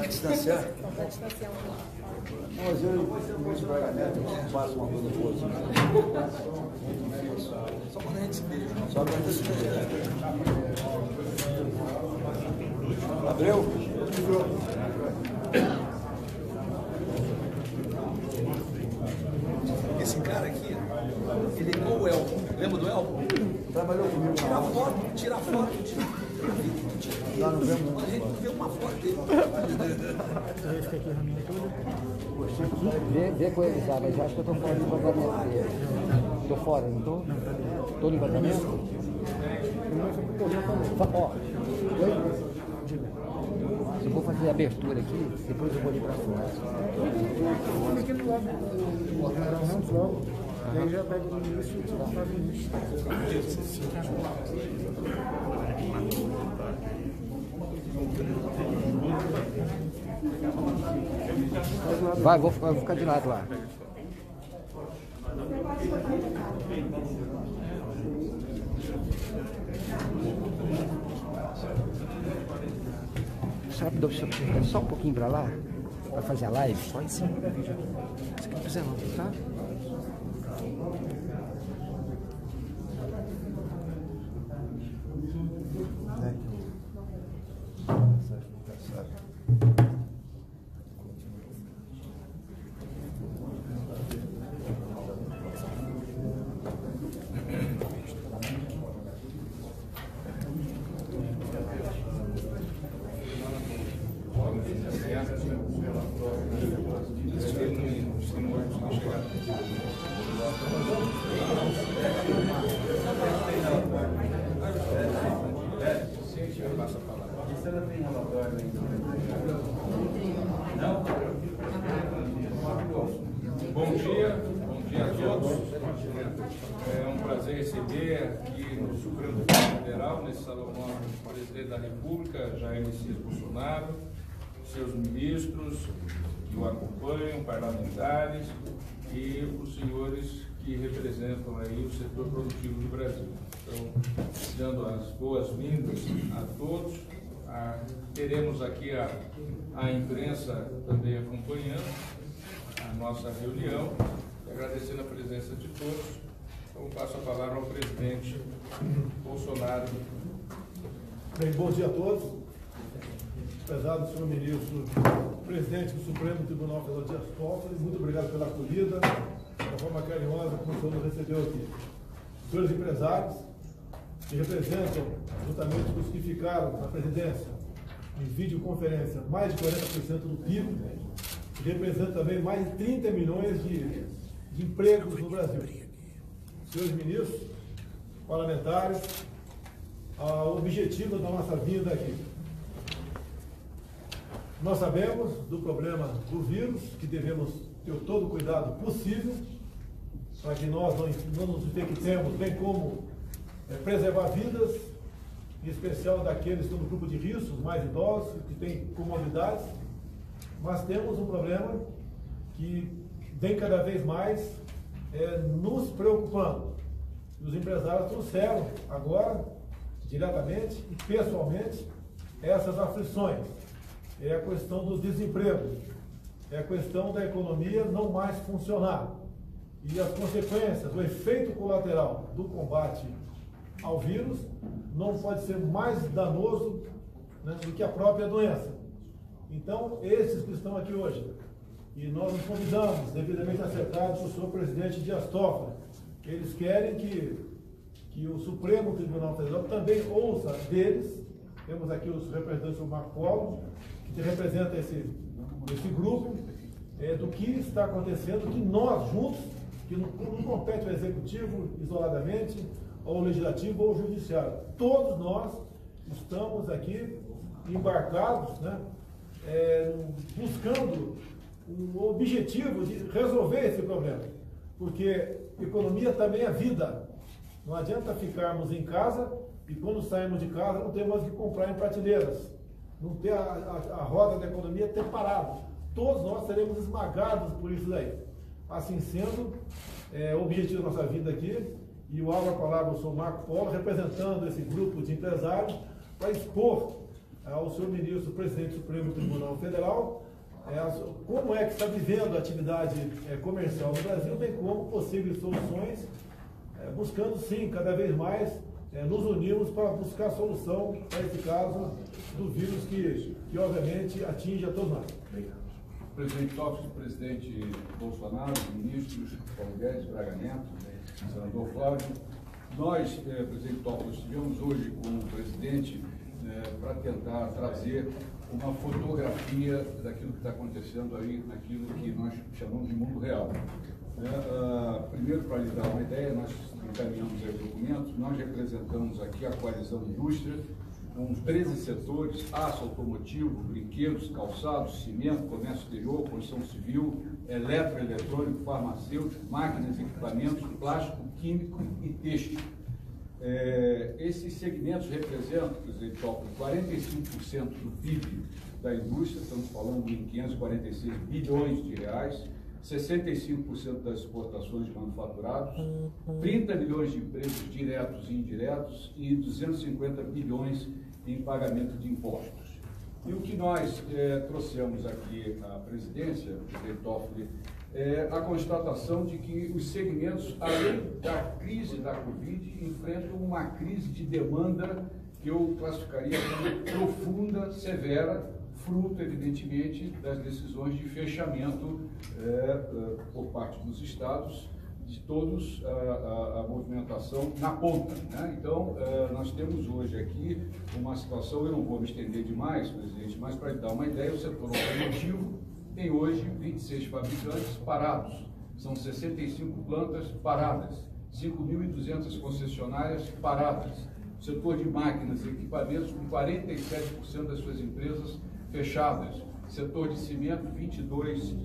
Distanciar? Não, mas eu vou de pagamento, eu faço uma coisa boa. Só quando a gente se beija. Só quando a gente se beija. Abreu? Esse cara aqui, ele é igual o Elton. Lembra do Elton? Trabalhou comigo. Tira foto. Lá no vemos. A gente vê uma foto dele. Vê com ele, sabe? Mas acho que eu tô fora do enquadramento dele. Tô fora, não tô? Tô no enquadramento? Ó, eu vou fazer a abertura aqui, depois eu vou ali pra fora. E aí já pega o início e faz o início. Vai, vou ficar de lado lá. Rápido, só um pouquinho pra lá, pra fazer a live. Só em cima do vídeo aqui. Se não quiser não, tá? Bom dia a todos. É um prazer receber aqui no Supremo Tribunal Federal, nesse salão, o presidente da República, Jair Messias Bolsonaro, seus ministros que o acompanham, parlamentares e os senhores que representam aí o setor produtivo do Brasil. Então, dando as boas-vindas a todos. Teremos aqui a imprensa também acompanhando a nossa reunião, agradecendo a presença de todos. Então, passo a palavra ao presidente Bolsonaro. Bem, bom dia a todos. Prezado senhor ministro, presidente do Supremo Tribunal Federal, Dias Toffoli, muito obrigado pela acolhida, da forma carinhosa como o senhor nos recebeu aqui. Senhores empresários, que representam, juntamente com os que ficaram na presidência, em videoconferência, mais de 40% do PIB, que representa também mais de 30 milhões de empregos no Brasil. Senhores ministros, parlamentares, o objetivo da nossa vinda aqui. Nós sabemos do problema do vírus, que devemos ter todo o cuidado possível, para que nós não nos infectemos, bem como preservar vidas, em especial daqueles que estão no grupo de risco, os mais idosos, que têm comorbidades. Mas temos um problema que vem cada vez mais nos preocupando. Os empresários trouxeram agora, diretamente e pessoalmente, essas aflições. É a questão do desemprego, é a questão da economia não mais funcionar. E as consequências, o efeito colateral do combate ao vírus não pode ser mais danoso, né, do que a própria doença. Então, esses que estão aqui hoje, e nós nos convidamos, devidamente acertados, o senhor presidente Dias Toffoli, eles querem que o Supremo Tribunal Federal também ouça deles. Temos aqui os representantes do Marco Polo, que representa esse grupo, do que está acontecendo, que nós juntos, que não compete ao Executivo isoladamente, ao Legislativo ou ao Judiciário. Todos nós estamos aqui embarcados, né, buscando o objetivo de resolver esse problema, porque economia também é vida. Não adianta ficarmos em casa e quando saímos de casa não temos que comprar em prateleiras, não ter a roda da economia ter parado. Todos nós seremos esmagados por isso daí. Assim sendo, o objetivo da nossa vida aqui, e o Abra Palavra, eu sou Marco Polo, representando esse grupo de empresários, para expor ao senhor ministro, presidente do Supremo Tribunal Federal, como é que está vivendo a atividade comercial no Brasil, bem como possíveis soluções, buscando sim, cada vez mais, nos unirmos para buscar solução para esse caso do vírus que obviamente atinge a todos nós. Obrigado. Presidente Toffoli, presidente Bolsonaro, ministros Paulo Guedes, Braga Neto, senador Flávio. Nós, presidente Toffoli, estivemos hoje com o presidente para tentar trazer uma fotografia daquilo que está acontecendo aí, naquilo que nós chamamos de mundo real. Primeiro, para lhe dar uma ideia, nós encaminhamos aí documentos, nós representamos aqui a Coalizão Indústria, com 13 setores: aço, automotivo, brinquedos, calçados, cimento, comércio exterior, construção civil, eletroeletrônico, farmacêutico, máquinas e equipamentos, plástico, químico e têxtil. Esses segmentos representam, presidente Toffoli, 45% do PIB da indústria, estamos falando em 546 bilhões de reais, 65% das exportações de manufaturados, 30 milhões de empregos diretos e indiretos e 250 bilhões em pagamento de impostos. E o que nós trouxemos aqui à presidência, presidente Toffoli, a constatação de que os segmentos, além da crise da Covid, enfrentam uma crise de demanda que eu classificaria como profunda, severa, fruto, evidentemente, das decisões de fechamento por parte dos estados, de todos a movimentação na ponta, né? Então, nós temos hoje aqui uma situação, eu não vou me estender demais, presidente, mas para lhe dar uma ideia, o setor automotivo tem hoje 26 fabricantes parados, são 65 plantas paradas, 5.200 concessionárias paradas, o setor de máquinas e equipamentos com 47% das suas empresas fechadas, setor de cimento, 22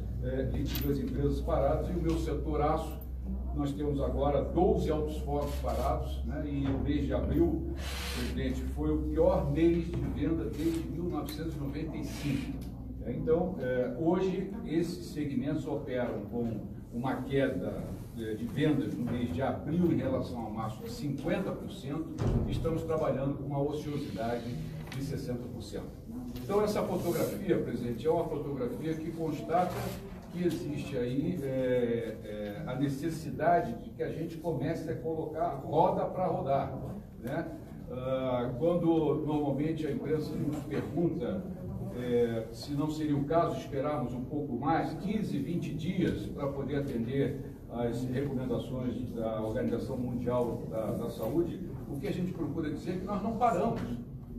empresas paradas, e o meu setor aço, nós temos agora 12 altos fornos parados, né? E o mês de abril, presidente, foi o pior mês de venda desde 1995. Então, hoje, esses segmentos operam com uma queda de vendas no mês de abril em relação a março de 50%, e estamos trabalhando com uma ociosidade de 60%. Então, essa fotografia, presidente, é uma fotografia que constata que existe aí a necessidade de que a gente comece a colocar roda para rodar, né? Quando normalmente a imprensa nos pergunta se não seria o caso esperarmos um pouco mais, 15, 20 dias, para poder atender às recomendações da Organização Mundial da Saúde, o que a gente procura dizer é que nós não paramos.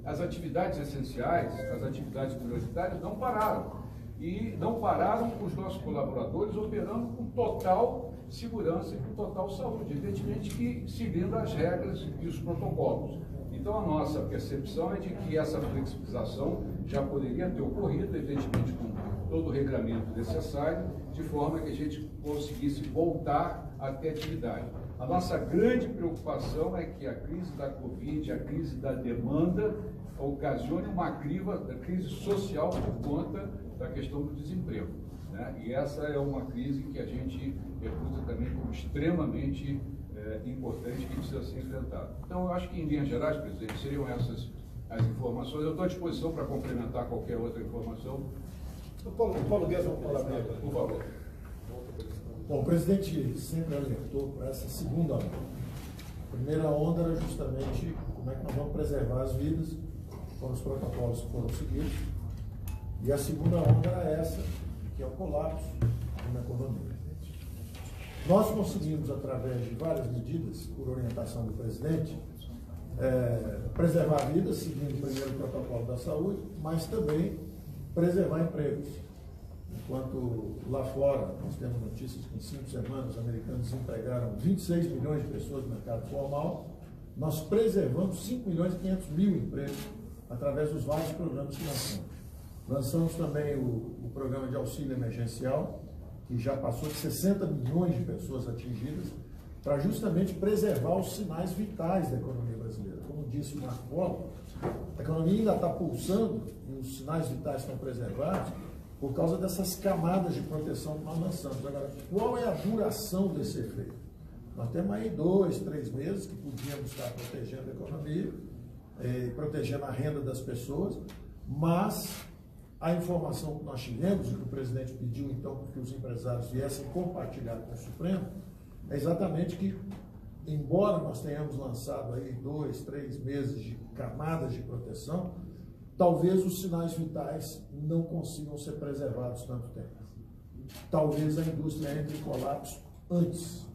As atividades essenciais, as atividades prioritárias não pararam. E não pararam com os nossos colaboradores operando com total segurança e com total saúde, evidentemente que seguindo as regras e os protocolos. Então, a nossa percepção é de que essa flexibilização já poderia ter ocorrido, evidentemente, com todo o regramento necessário, de forma que a gente conseguisse voltar a ter atividade. A nossa grande preocupação é que a crise da Covid, a crise da demanda, ocasione uma crise social por conta da questão do desemprego, né? E essa é uma crise que a gente reputa também como extremamente importante, que precisa ser enfrentada. Então, eu acho que, em linhas gerais, presidente, seriam essas as informações. Eu estou à disposição para complementar qualquer outra informação. Paulo Guedes, vamos falar bem, por favor. Bom, o presidente sempre alertou para essa segunda onda. A primeira onda era justamente como é que nós vamos preservar as vidas, foram os protocolos que foram seguidos. E a segunda onda era essa, que é o colapso na economia. Nós conseguimos, através de várias medidas, por orientação do presidente, preservar vidas, seguindo primeiro o protocolo da saúde, mas também preservar empregos. enquanto lá fora nós temos notícias que em 5 semanas os americanos desempregaram 26 milhões de pessoas no mercado formal, nós preservamos 5 milhões e 500 mil empregos através dos vários programas que lançamos. Lançamos também o programa de auxílio emergencial, que já passou de 60 milhões de pessoas atingidas, para justamente preservar os sinais vitais da economia brasileira. Como disse o Marco Polo, a economia ainda está pulsando e os sinais vitais estão preservados por causa dessas camadas de proteção que nós lançamos. Agora, qual é a duração desse efeito? Nós temos aí 2, 3 meses que podíamos estar protegendo a economia, protegendo a renda das pessoas, mas a informação que nós tivemos, e que o presidente pediu então que os empresários viessem compartilhar com o Supremo, é exatamente que, embora nós tenhamos lançado aí 2, 3 meses de camadas de proteção, talvez os sinais vitais não consigam ser preservados tanto tempo. Talvez a indústria entre em colapso antes.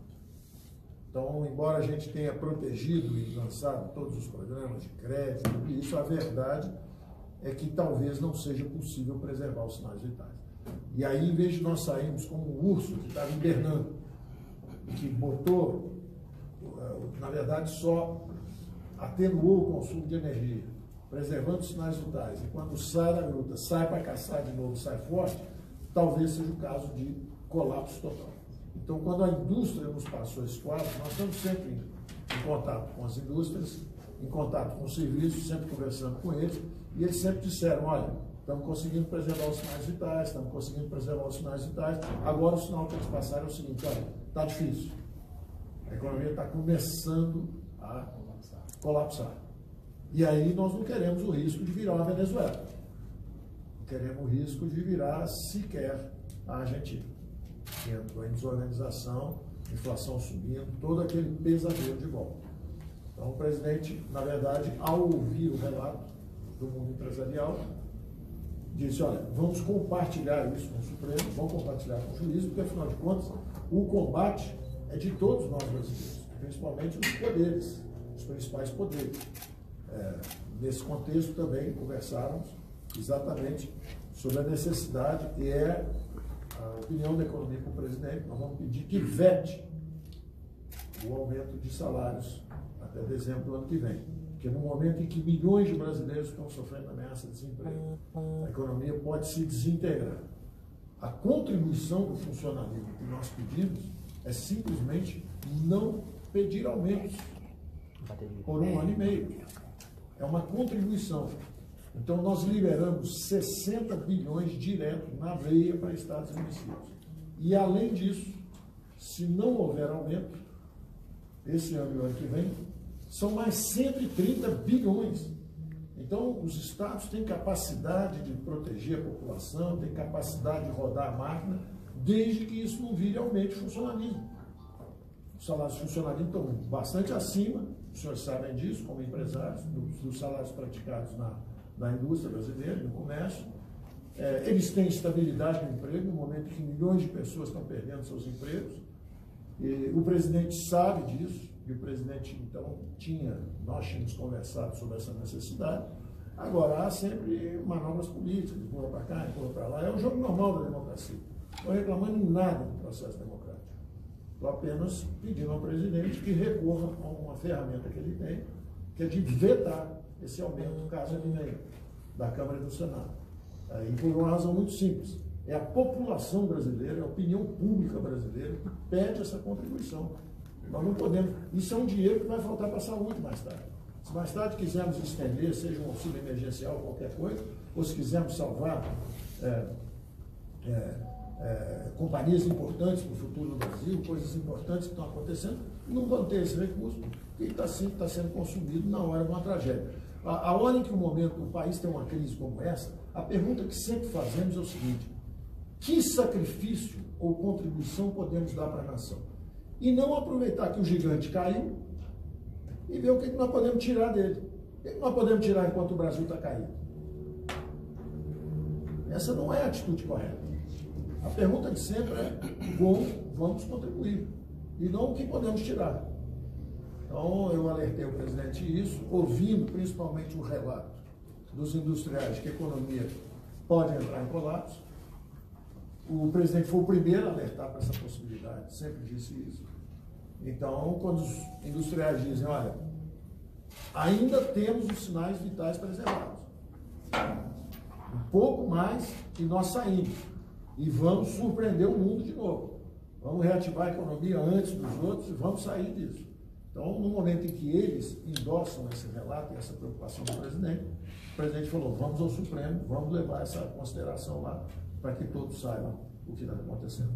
Então, embora a gente tenha protegido e lançado todos os programas de crédito, isso, a verdade é que talvez não seja possível preservar os sinais vitais. E aí, em vez de nós sairmos como um urso que estava hibernando, que botou, na verdade, só atenuou o consumo de energia, preservando os sinais vitais, e quando sai da gruta, sai para caçar de novo, sai forte, talvez seja o caso de colapso total. Então, quando a indústria nos passou esse quadro, nós estamos sempre em contato com as indústrias, em contato com os serviços, sempre conversando com eles, e eles sempre disseram, olha, estamos conseguindo preservar os sinais vitais, estamos conseguindo preservar os sinais vitais, agora o sinal que eles passaram é o seguinte, olha, está difícil, a economia está começando a colapsar. E aí nós não queremos o risco de virar a Venezuela, não queremos o risco de virar sequer a Argentina, tendo a desorganização, inflação subindo, todo aquele pesadelo de volta. Então o presidente, na verdade, ao ouvir o relato do mundo empresarial, disse, olha, vamos compartilhar isso com o Supremo, vamos compartilhar com o juízo, porque afinal de contas, o combate é de todos nós brasileiros, principalmente os poderes, os principais poderes. Nesse contexto também conversávamos exatamente sobre a necessidade, e é a opinião da economia com o presidente, nós vamos pedir que vete o aumento de salários até dezembro do ano que vem. Porque no momento em que milhões de brasileiros estão sofrendo ameaça de desemprego, a economia pode se desintegrar. A contribuição do funcionalismo que nós pedimos é simplesmente não pedir aumentos por 1 ano e meio. É uma contribuição. Então nós liberamos 60 bilhões direto na veia para estados e municípios. E além disso, se não houver aumento, esse ano e o ano que vem, são mais 130 bilhões. Então, os estados têm capacidade de proteger a população, têm capacidade de rodar a máquina, desde que isso não vire aumento de funcionalismo. Os salários de funcionalismo estão bastante acima, os senhores sabem disso, como empresários, dos salários praticados na indústria brasileira, no comércio. Eles têm estabilidade no emprego, no momento em que milhões de pessoas estão perdendo seus empregos. E o presidente sabe disso. E o presidente, então, nós tínhamos conversado sobre essa necessidade. Agora, há sempre manobras políticas, empurra para cá, empurra para lá. É um jogo normal da democracia. Não estou reclamando em nada do processo democrático. Estou apenas pedindo ao presidente que recorra a uma ferramenta que ele tem, que é de vetar esse aumento, caso ele venha, da Câmara e do Senado. E por uma razão muito simples. É a população brasileira, é a opinião pública brasileira que pede essa contribuição. Nós não podemos. Isso é um dinheiro que vai faltar para a saúde mais tarde. Se mais tarde quisermos estender, seja um auxílio emergencial ou qualquer coisa, ou se quisermos salvar companhias importantes para o futuro do Brasil, coisas importantes que estão acontecendo, não vão ter esse recurso, que está sendo consumido na hora de uma tragédia. A hora em que o país tem uma crise como essa, a pergunta que sempre fazemos é o seguinte: que sacrifício ou contribuição podemos dar para a nação? E não aproveitar que o gigante caiu e ver o que nós podemos tirar dele. O que nós podemos tirar enquanto o Brasil está caído? Essa não é a atitude correta. A pergunta de sempre é como vamos contribuir e não o que podemos tirar. Então, eu alertei o presidente isso, ouvindo principalmente o relato dos industriais que a economia pode entrar em colapso. O presidente foi o primeiro a alertar para essa possibilidade, sempre disse isso. Então, quando os industriais dizem, olha, ainda temos os sinais vitais preservados. Um pouco mais e nós saímos. E vamos surpreender o mundo de novo. Vamos reativar a economia antes dos outros e vamos sair disso. Então, no momento em que eles endossam esse relato e essa preocupação do presidente, o presidente falou, vamos ao Supremo, vamos levar essa consideração lá, para que todos saibam o que está acontecendo.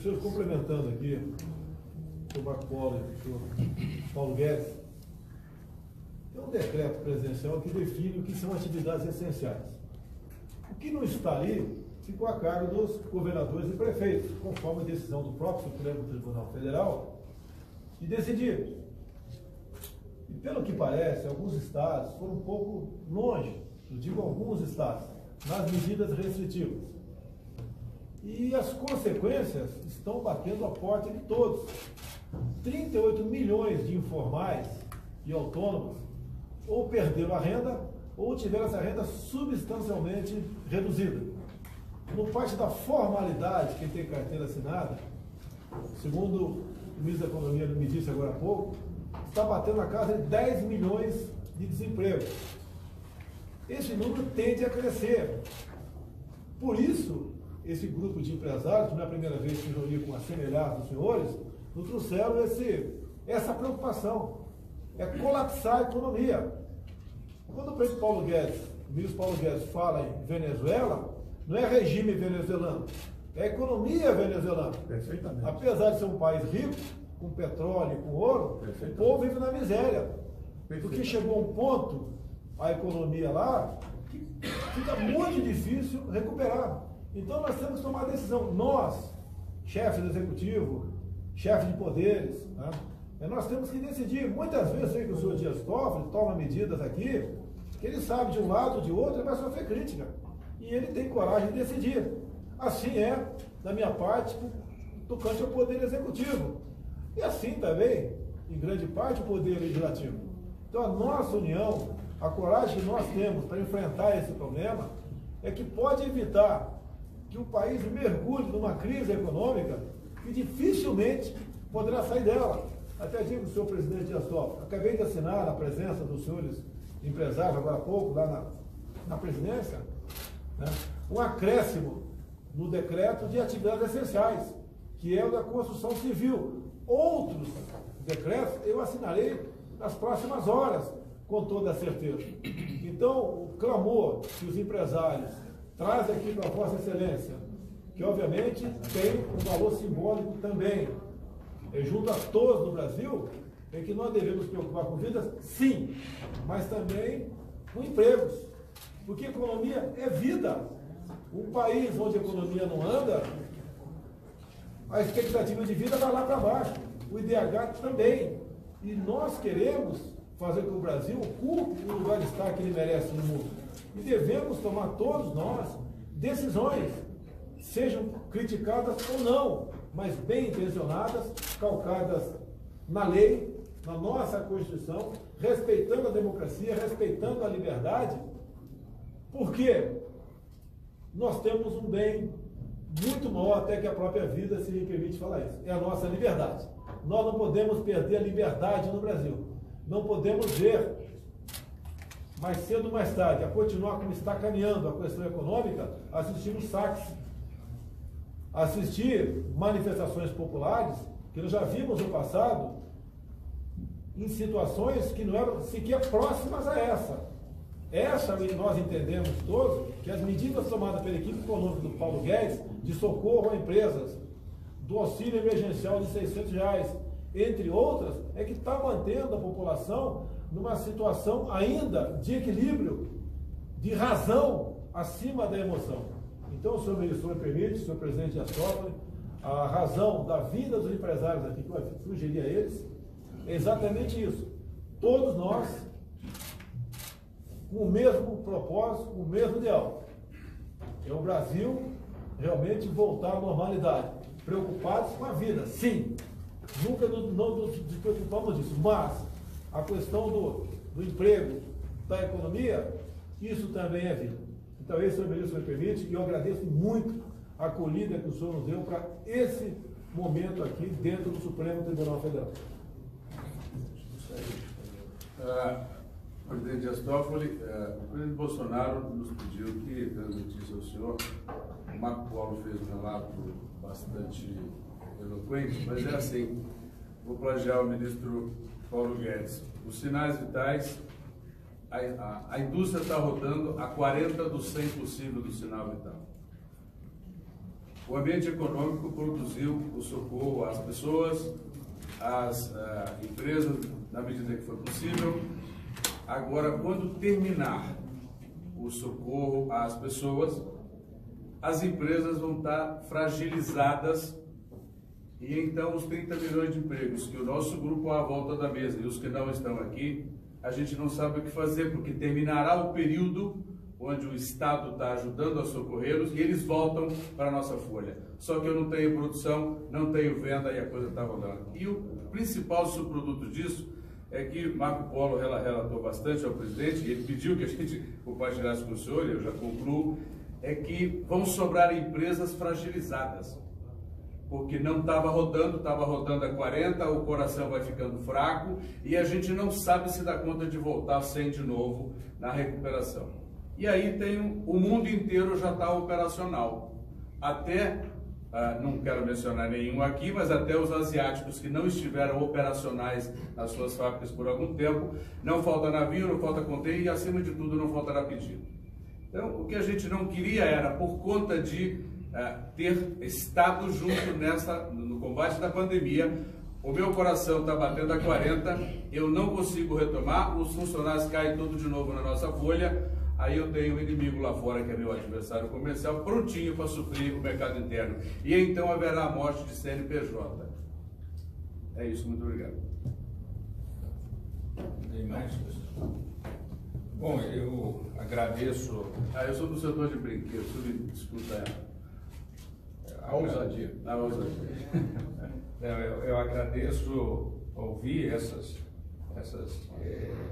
Senhor, complementando aqui, o senhor Marco Polo e o senhor Paulo Guedes, tem um decreto presidencial que define o que são atividades essenciais. O que não está ali ficou a cargo dos governadores e prefeitos, conforme a decisão do próprio Supremo Tribunal Federal, de decidir. E pelo que parece, alguns estados foram um pouco longe, eu digo alguns estados, nas medidas restritivas. E as consequências estão batendo a porta de todos. 38 milhões de informais e autônomos ou perderam a renda ou tiveram essa renda substancialmente reduzida. No parte da formalidade, quem tem carteira assinada, segundo o ministro da Economia me disse agora há pouco, está batendo na casa de 10 milhões de desemprego. Esse número tende a crescer. Por isso, esse grupo de empresários, não é a primeira vez que se reuniu com a semelhança dos senhores, nos trouxeram essa preocupação. É colapsar a economia. Quando o presidente Paulo Guedes, o ministro Paulo Guedes fala em Venezuela, não é regime venezuelano, é economia venezuelana. Perfeitamente. Apesar de ser um país rico, com petróleo e com ouro, o povo vive na miséria. Porque chegou um ponto, a economia lá, que fica muito difícil recuperar. Então nós temos que tomar a decisão. Nós, chefes do executivo, chefes de poderes, né? Nós temos que decidir. Muitas vezes eu sei que o senhor Dias Toffoli toma medidas aqui, que ele sabe de um lado ou de outro, ele vai sofrer crítica. E ele tem coragem de decidir. Assim é, da minha parte, tocante ao poder executivo. E assim também, em grande parte, o poder legislativo. Então a nossa união, a coragem que nós temos para enfrentar esse problema, é que pode evitar que o país mergulhe numa crise econômica que dificilmente poderá sair dela. Até digo, senhor presidente Dias Toffoli, acabei de assinar na presença dos senhores empresários, agora há pouco, lá na presidência, né, um acréscimo no decreto de atividades essenciais, que é o da construção civil. Outros decretos eu assinarei nas próximas horas, com toda a certeza. Então, o clamor que os empresários trazem aqui para a Vossa Excelência, que obviamente tem um valor simbólico também, junto a todos no Brasil, é que nós devemos preocupar com vidas, sim, mas também com empregos, porque economia é vida. Um país onde a economia não anda, a expectativa de vida vai lá para baixo, o IDH também. E nós queremos fazer com que o Brasil ocupe o lugar de estar que ele merece no mundo. E devemos tomar todos nós decisões, sejam criticadas ou não, mas bem intencionadas, calcadas na lei, na nossa Constituição, respeitando a democracia, respeitando a liberdade, porque nós temos um bem muito maior até que a própria vida, se me permite falar isso, é a nossa liberdade. Nós não podemos perder a liberdade no Brasil. Não podemos ver, mais cedo ou mais tarde, a continuar como está caminhando a questão econômica, assistir os saques, assistir manifestações populares, que nós já vimos no passado, em situações que não eram sequer próximas a essa. Essa, nós entendemos todos, que as medidas tomadas pela equipe econômica do Paulo Guedes, de socorro a empresas, do auxílio emergencial de R$600, entre outras, é que está mantendo a população numa situação ainda de equilíbrio, de razão acima da emoção. Então, senhor ministro, me permite, senhor presidente Dias Toffoli, a razão da vida dos empresários aqui, que eu sugeri a eles, é exatamente isso. Todos nós, com o mesmo propósito, com o mesmo ideal. É o Brasil realmente voltar à normalidade. Preocupados com a vida, sim. Nunca não nos preocupamos disso, mas a questão do emprego, da economia, isso também é vida. Então, esse, senhor ministro, me permite, e eu agradeço muito a acolhida que o senhor nos deu para esse momento aqui dentro do Supremo Tribunal Federal. Presidente Dias Toffoli, o presidente Bolsonaro nos pediu que transmitisse ao senhor. O Marco Polo fez um relato bastante eloquente, mas é assim, vou plagiar o ministro Paulo Guedes. Os sinais vitais, a indústria está rodando a 40 do 100 possível do sinal vital. O ambiente econômico produziu o socorro às pessoas, às empresas, na medida que for possível. Agora, quando terminar o socorro às pessoas, as empresas vão estar fragilizadas e então os 30 milhões de empregos que o nosso grupo à volta da mesa e os que não estão aqui, a gente não sabe o que fazer, porque terminará o período onde o Estado está ajudando a socorrê-los e eles voltam para a nossa folha. Só que eu não tenho produção, não tenho venda e a coisa está rodando. E o principal subproduto disso é que Marco Polo relatou bastante ao presidente, e ele pediu que a gente compartilhasse com o senhor, e eu já concluo, é que vão sobrar empresas fragilizadas, porque não estava rodando a 40, o coração vai ficando fraco, e a gente não sabe se dá conta de voltar sem de novo na recuperação. E aí o mundo inteiro já está operacional, até... não quero mencionar nenhum aqui, mas até os asiáticos que não estiveram operacionais nas suas fábricas por algum tempo, não falta navio, não falta container e, acima de tudo, não faltará pedido. Então, o que a gente não queria era, por conta de ter estado junto no combate da pandemia, o meu coração está batendo a 40, eu não consigo retomar, os funcionários caem tudo de novo na nossa folha. Aí eu tenho um inimigo lá fora, que é meu adversário comercial, prontinho para suprir o mercado interno. E então haverá a morte de CNPJ. É isso, muito obrigado. Tem mais? Bom, eu agradeço... eu sou do setor de brinquedos, desculpa a ousadia. A ousadia. Eu agradeço ouvir essas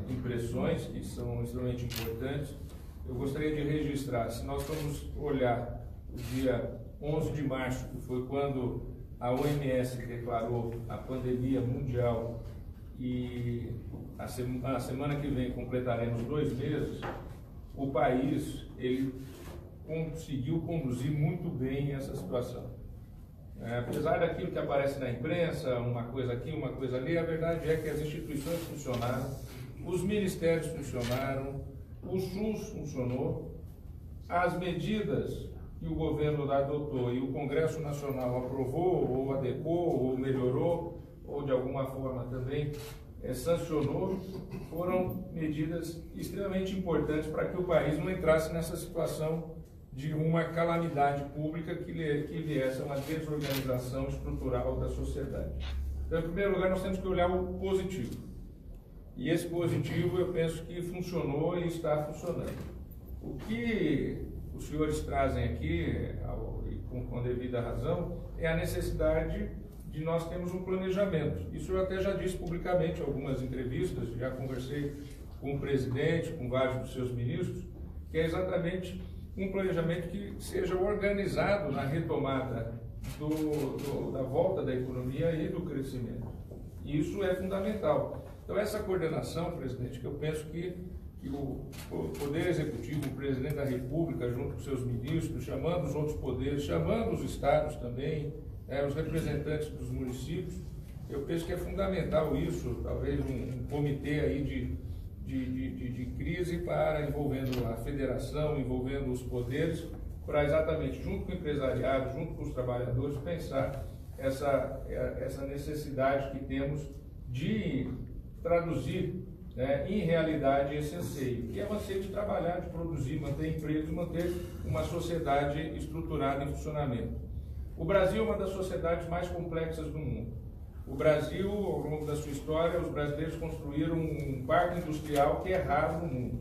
impressões que são extremamente importantes. Eu gostaria de registrar, se nós formos olhar o dia 11 de março, que foi quando a OMS declarou a pandemia mundial, e a semana que vem completaremos 2 meses, o país ele conseguiu conduzir muito bem essa situação. Apesar daquilo que aparece na imprensa, uma coisa aqui, uma coisa ali, a verdade é que as instituições funcionaram, os ministérios funcionaram, o SUS funcionou, as medidas que o governo adotou e o Congresso Nacional aprovou, ou adequou, ou melhorou, ou de alguma forma também sancionou, foram medidas extremamente importantes para que o país não entrasse nessa situação de uma calamidade pública que viesse a uma desorganização estrutural da sociedade. Então, em primeiro lugar, nós temos que olhar o positivo. E esse positivo, eu penso que funcionou e está funcionando. O que os senhores trazem aqui, com devida razão, é a necessidade de nós termos um planejamento. Isso eu até já disse publicamente em algumas entrevistas, já conversei com o presidente, com vários dos seus ministros, que é exatamente um planejamento que seja organizado na retomada da volta da economia e do crescimento. E isso é fundamental. Então, essa coordenação, presidente, que eu penso que o Poder Executivo, o Presidente da República, junto com seus ministros, chamando os outros poderes, chamando os estados também, os representantes dos municípios, eu penso que é fundamental isso, talvez um comitê aí de crise envolvendo a federação, envolvendo os poderes, para exatamente, junto com o empresariado, junto com os trabalhadores, pensar essa necessidade que temos de traduzir em realidade esse anseio, que é o anseio de trabalhar, de produzir, manter empregos, manter uma sociedade estruturada em funcionamento. O Brasil é uma das sociedades mais complexas do mundo. O Brasil, ao longo da sua história, os brasileiros construíram um parque industrial que é raro no mundo.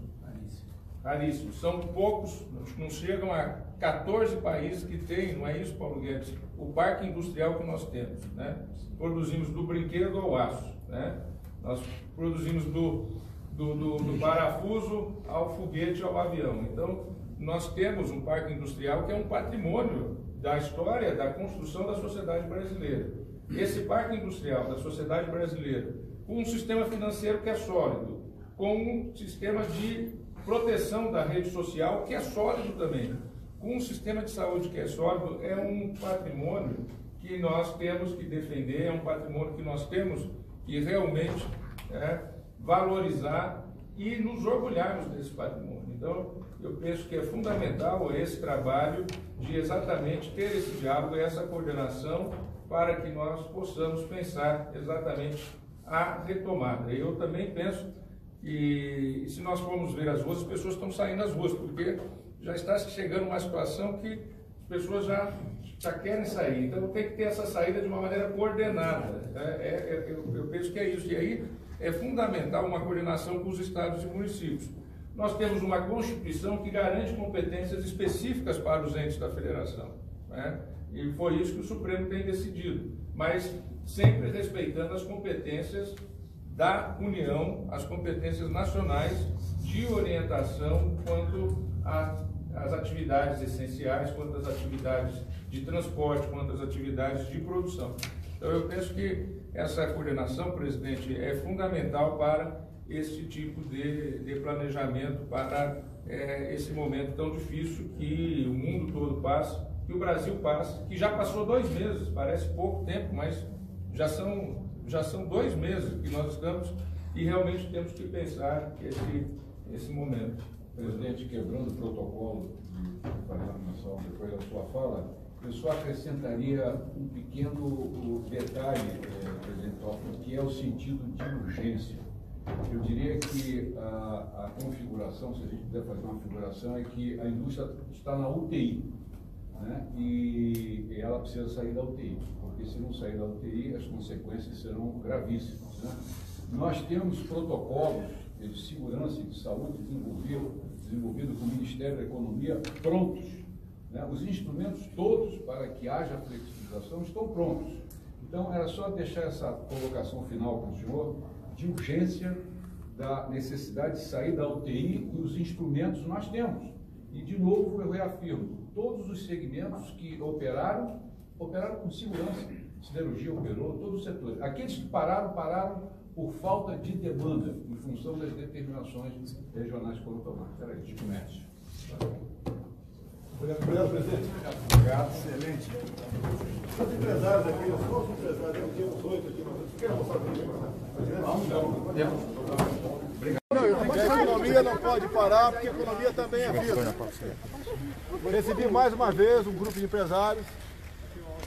Raríssimo. São poucos, não chegam a 14 países que têm, não é isso, Paulo Guedes, o parque industrial que nós temos. Produzimos do brinquedo ao aço. Nós produzimos do parafuso ao foguete, ao avião. Então, nós temos um parque industrial que é um patrimônio da história da construção da sociedade brasileira. Esse parque industrial da sociedade brasileira, com um sistema financeiro que é sólido, com um sistema de proteção da rede social que é sólido também, com um sistema de saúde que é sólido, é um patrimônio que nós temos que defender, é um patrimônio que nós temos que realmente valorizar e nos orgulharmos desse patrimônio. Então, eu penso que é fundamental esse trabalho de exatamente ter esse diálogo e essa coordenação para que nós possamos pensar exatamente a retomada. Eu também penso que, se nós formos ver as ruas, as pessoas estão saindo das ruas, porque já está chegando uma situação que as pessoas já querem sair. Então, tem que ter essa saída de uma maneira coordenada. Eu penso que é isso. E aí é fundamental uma coordenação com os estados e municípios. Nós temos uma Constituição que garante competências específicas para os entes da federação, né? E foi isso que o Supremo tem decidido, mas sempre respeitando as competências da União, as competências nacionais de orientação quanto às atividades essenciais, quanto às atividades de transporte, quanto às atividades de produção. Então, eu penso que essa coordenação, presidente, é fundamental para esse tipo de planejamento, para esse momento tão difícil que o mundo todo passa, que o Brasil passa, que já passou 2 meses, parece pouco tempo, mas já são 2 meses que nós estamos e realmente temos que pensar esse momento. Presidente, quebrando o protocolo de parlamentação depois da sua fala, eu só acrescentaria um pequeno detalhe, presidente Toffoli, que é o sentido de urgência. Eu diria que a configuração, se a gente puder fazer uma configuração, é que a indústria está na UTI, né? E ela precisa sair da UTI, porque se não sair da UTI, as consequências serão gravíssimas, né? Nós temos protocolos de segurança e de saúde desenvolvido com o Ministério da Economia prontos, né? Os instrumentos todos para que haja flexibilização estão prontos. Então, era só deixar essa colocação final para o senhor, de urgência, da necessidade de sair da UTI, e os instrumentos nós temos. E, de novo, eu reafirmo, todos os segmentos que operaram com segurança. Siderurgia operou, todos os setores. Aqueles que pararam por falta de demanda, em função das determinações regionais que foram tomadas. Espera aí, de comércio. Obrigado, presidente. Obrigado, excelente. Os empresários aqui, nós somos empresários, temos 8 aqui, nós queremos mostrar a economia não pode parar, porque a economia também é vida. Recebi mais uma vez um grupo de empresários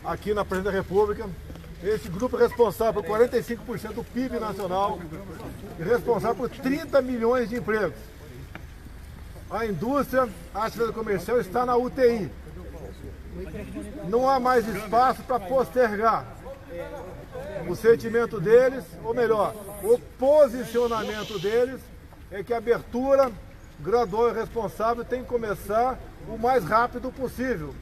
aqui na Presidência da República. Esse grupo é responsável por 45% do PIB nacional e responsável por 30 milhões de empregos. A indústria, a atividade comercial está na UTI. Não há mais espaço para postergar. O sentimento deles, ou melhor, o posicionamento deles é que a abertura gradual e responsável tem que começar o mais rápido possível.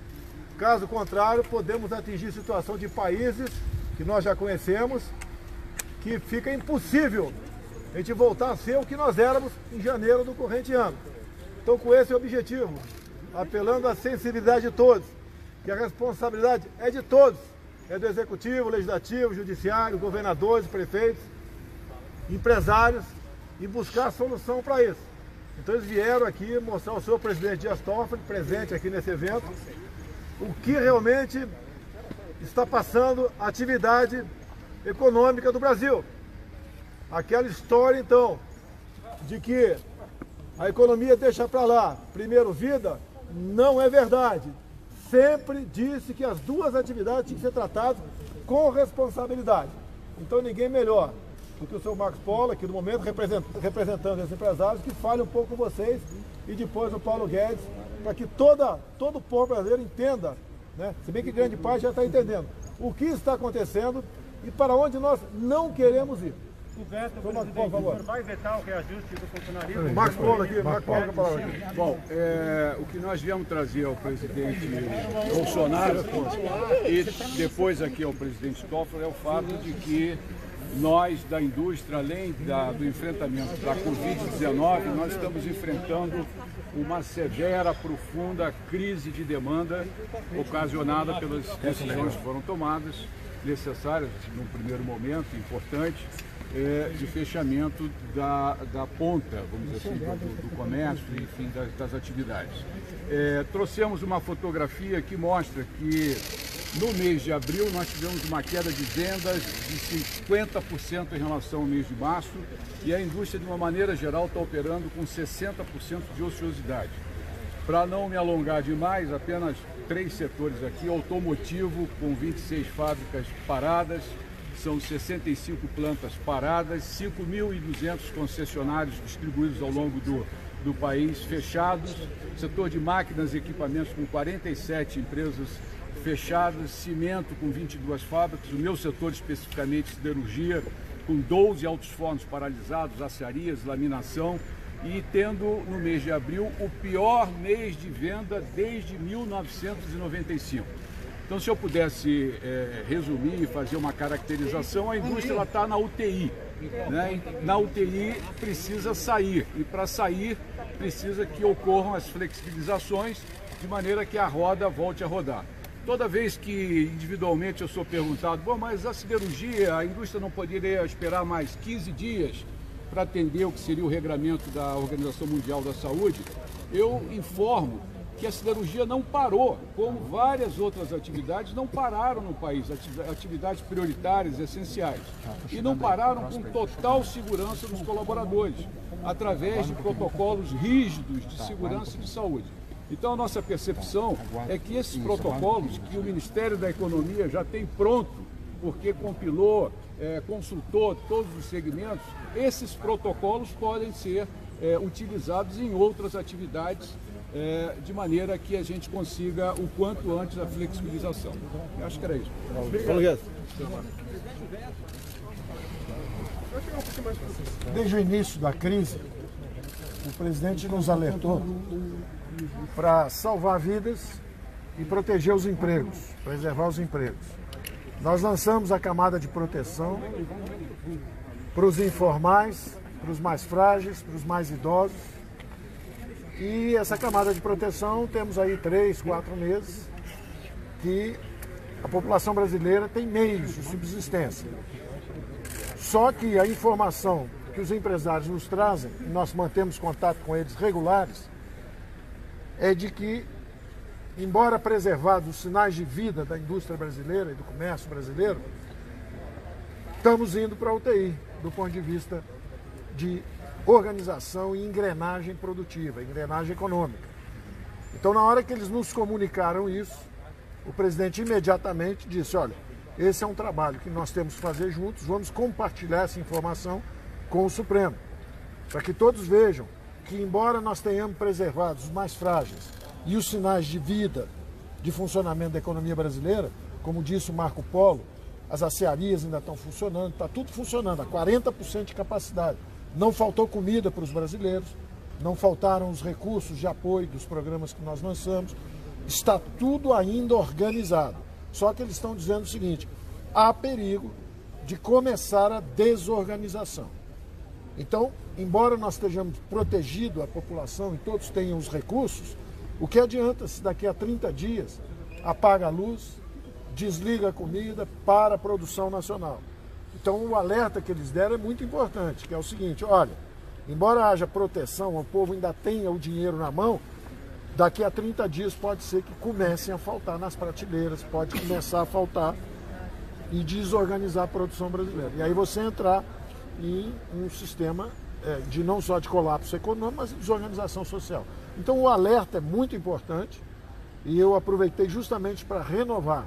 Caso contrário, podemos atingir situação de países que nós já conhecemos, que fica impossível a gente voltar a ser o que nós éramos em janeiro do corrente ano. Então, com esse objetivo, apelando à sensibilidade de todos, que a responsabilidade é de todos, é do Executivo, Legislativo, Judiciário, governadores, prefeitos, empresários, e buscar a solução para isso. Então, eles vieram aqui mostrar ao senhor presidente Dias Toffoli, presente aqui nesse evento, o que realmente está passando a atividade econômica do Brasil. Aquela história, então, de que a economia deixa para lá, primeiro vida, não é verdade. Sempre disse que as duas atividades tinham que ser tratadas com responsabilidade. Então ninguém melhor do que o senhor Marcos Polo, aqui no momento, representando os empresários, que fale um pouco com vocês, e depois o Paulo Guedes, para que todo o povo brasileiro entenda, né? Se bem que grande parte já está entendendo, o que está acontecendo e para onde nós não queremos ir. O veto, presidente, o senhor vai vetar o reajuste do funcionalismo? Marcos Polo aqui, Marcos Polo com a palavra aqui. Bom, o que nós viemos trazer ao presidente Bolsonaro e depois aqui ao presidente Toffoli é o fato de que nós da indústria, além do enfrentamento da Covid-19, nós estamos enfrentando uma severa, profunda crise de demanda ocasionada pelas decisões que foram tomadas, necessárias, num primeiro momento, importante, de fechamento da ponta, vamos dizer assim, do comércio, enfim, das atividades. Trouxemos uma fotografia que mostra que no mês de abril nós tivemos uma queda de vendas de 50% em relação ao mês de março e a indústria, de uma maneira geral, está operando com 60% de ociosidade. Para não me alongar demais, apenas 3 setores aqui: automotivo, com 26 fábricas paradas, são 65 plantas paradas, 5.200 concessionários distribuídos ao longo do país fechados, setor de máquinas e equipamentos com 47 empresas fechadas, cimento com 22 fábricas, o meu setor especificamente siderurgia, com 12 altos fornos paralisados, aciarias, laminação, e tendo no mês de abril o pior mês de venda desde 1995. Então, se eu pudesse resumir e fazer uma caracterização, a indústria está na UTI. Né? Na UTI precisa sair, e para sair precisa que ocorram as flexibilizações de maneira que a roda volte a rodar. Toda vez que individualmente eu sou perguntado, bom, mas a siderurgia, a indústria não poderia esperar mais 15 dias para atender o que seria o regramento da Organização Mundial da Saúde, eu informo que a siderurgia não parou, como várias outras atividades não pararam no país, atividades prioritárias, essenciais, e não pararam com total segurança dos colaboradores, através de protocolos rígidos de segurança e de saúde. Então, a nossa percepção é que esses protocolos que o Ministério da Economia já tem pronto, porque compilou, consultou todos os segmentos, esses protocolos podem ser utilizados em outras atividades, de maneira que a gente consiga o quanto antes a flexibilização. Eu acho que era isso. Desde o início da crise, o presidente nos alertou para salvar vidas e proteger os empregos, preservar os empregos. Nós lançamos a camada de proteção para os informais, para os mais frágeis, para os mais idosos. E essa camada de proteção, temos aí 3, 4 meses que a população brasileira tem meios de subsistência. Só que a informação que os empresários nos trazem, e nós mantemos contato com eles regulares, é de que, embora preservados os sinais de vida da indústria brasileira e do comércio brasileiro, estamos indo para a UTI, do ponto de vista de organização e engrenagem produtiva, engrenagem econômica. Então, na hora que eles nos comunicaram isso, o presidente imediatamente disse, olha, esse é um trabalho que nós temos que fazer juntos, vamos compartilhar essa informação com o Supremo, para que todos vejam que, embora nós tenhamos preservado os mais frágeis e os sinais de vida, de funcionamento da economia brasileira, como disse o Marco Polo, as aciarias ainda estão funcionando, está tudo funcionando, a 40% de capacidade. Não faltou comida para os brasileiros, não faltaram os recursos de apoio dos programas que nós lançamos, está tudo ainda organizado. Só que eles estão dizendo o seguinte, há perigo de começar a desorganização. Então, embora nós estejamos protegidos, a população e todos tenham os recursos, o que adianta se daqui a 30 dias apaga a luz, desliga a comida, para a produção nacional? Então, o alerta que eles deram é muito importante, que é o seguinte, olha, embora haja proteção, o povo ainda tenha o dinheiro na mão, daqui a 30 dias pode ser que comecem a faltar nas prateleiras, pode começar a faltar e desorganizar a produção brasileira. E aí você entrar em um sistema de não só de colapso econômico, mas de desorganização social. Então o alerta é muito importante e eu aproveitei justamente para renovar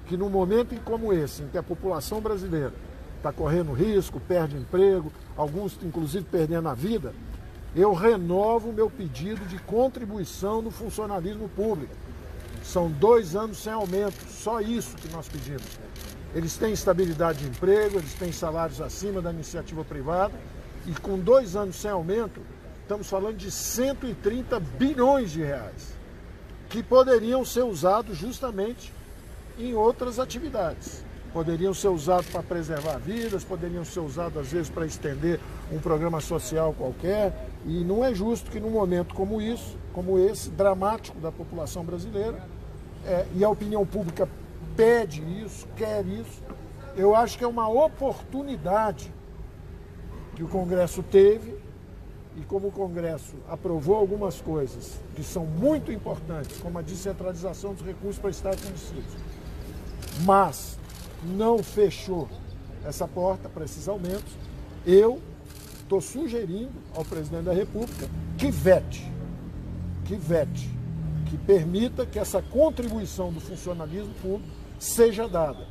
que num momento como esse, em que a população brasileira está correndo risco, perde emprego, alguns inclusive perdendo a vida, eu renovo o meu pedido de contribuição no funcionalismo público. São 2 anos sem aumento, só isso que nós pedimos. Eles têm estabilidade de emprego, eles têm salários acima da iniciativa privada e com 2 anos sem aumento, estamos falando de 130 bilhões de reais que poderiam ser usados justamente em outras atividades. poderiam ser usados para preservar vidas, poderiam ser usados às vezes para estender um programa social qualquer, e não é justo que num momento como esse, dramático da população brasileira, e a opinião pública pede isso, quer isso, eu acho que é uma oportunidade que o Congresso teve, e como o Congresso aprovou algumas coisas que são muito importantes, como a descentralização dos recursos para estados e municípios, mas não fechou essa porta para esses aumentos, eu estou sugerindo ao presidente da República que vete, que permita que essa contribuição do funcionalismo público seja dada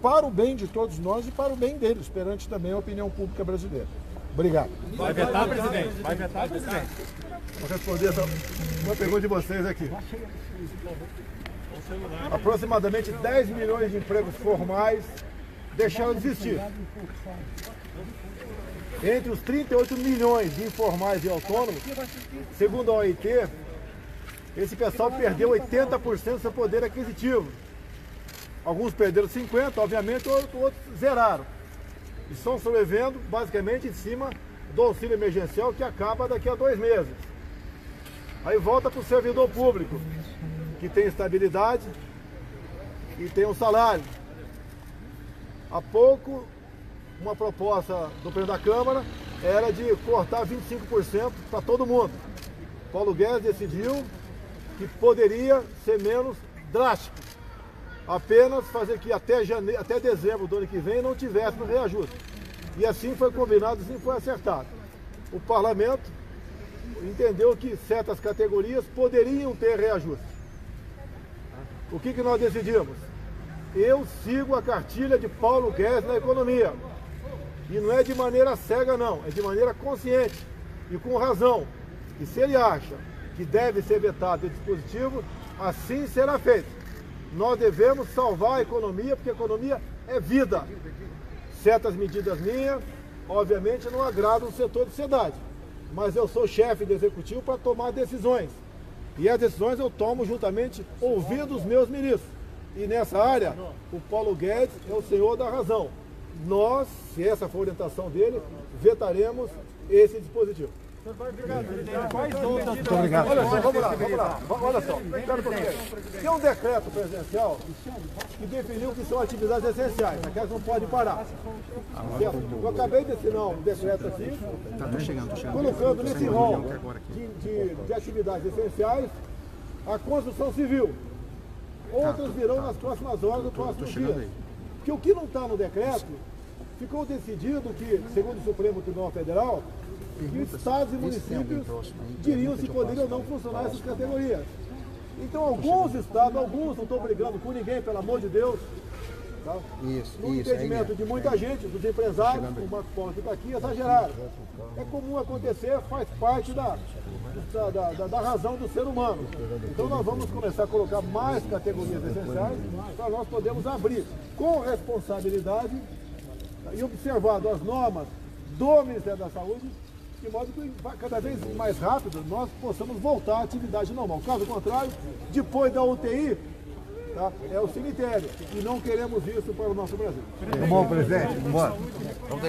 para o bem de todos nós e para o bem deles, perante também a opinião pública brasileira. Obrigado. Vai vetar, presidente? Vai vetar, presidente? Vou responder uma pergunta de vocês aqui. Aproximadamente 10 milhões de empregos formais deixaram de existir. Entre os 38 milhões de informais e autônomos, segundo a OIT, esse pessoal perdeu 80% do seu poder aquisitivo. Alguns perderam 50%, obviamente, outros zeraram. E estão sobrevivendo basicamente em cima do auxílio emergencial que acaba daqui a 2 meses. Aí volta para o servidor público, que tem estabilidade e tem um salário. Há pouco, uma proposta do presidente da Câmara era de cortar 25% para todo mundo. Paulo Guedes decidiu que poderia ser menos drástico. Apenas fazer que até dezembro do ano que vem não tivesse no reajuste. E assim foi combinado, assim foi acertado. O parlamento entendeu que certas categorias poderiam ter reajuste. O que nós decidimos? Eu sigo a cartilha de Paulo Guedes na economia. E não é de maneira cega, não, é de maneira consciente e com razão. E se ele acha que deve ser vetado esse dispositivo, assim será feito. Nós devemos salvar a economia, porque a economia é vida. Certas medidas minhas, obviamente, não agradam o setor de sociedade. Mas eu sou chefe do executivo para tomar decisões. E as decisões eu tomo juntamente ouvindo os meus ministros. E nessa área, o Paulo Guedes é o senhor da razão. Nós, se essa for a orientação dele, vetaremos esse dispositivo. Muito obrigado. Olha só, vamos lá. Olha só, tem um decreto presidencial que definiu que são atividades essenciais, aquelas não podem parar. Eu acabei de assinar um decreto assim, colocando nesse rol de atividades essenciais a construção civil. Outras virão nas próximas horas, nos próximos dias. Porque o que não está no decreto, ficou decidido que, segundo o Supremo Tribunal Federal, que os estados e municípios diriam se poderiam ou não funcionar essas categorias. Então, alguns estados, alguns, não estou brigando com ninguém, pelo amor de Deus, tá? No entendimento de muita gente, dos empresários, o Marco Paulo que está aqui, exageraram. É comum acontecer, faz parte da razão do ser humano. Então, nós vamos começar a colocar mais categorias essenciais para nós podermos abrir com responsabilidade e observando as normas do Ministério da Saúde, de modo que cada vez mais rápido nós possamos voltar à atividade normal. Caso contrário, depois da UTI, tá, é o cemitério. E não queremos isso para o nosso Brasil. Tá bom, presidente? Vamos embora. Vamos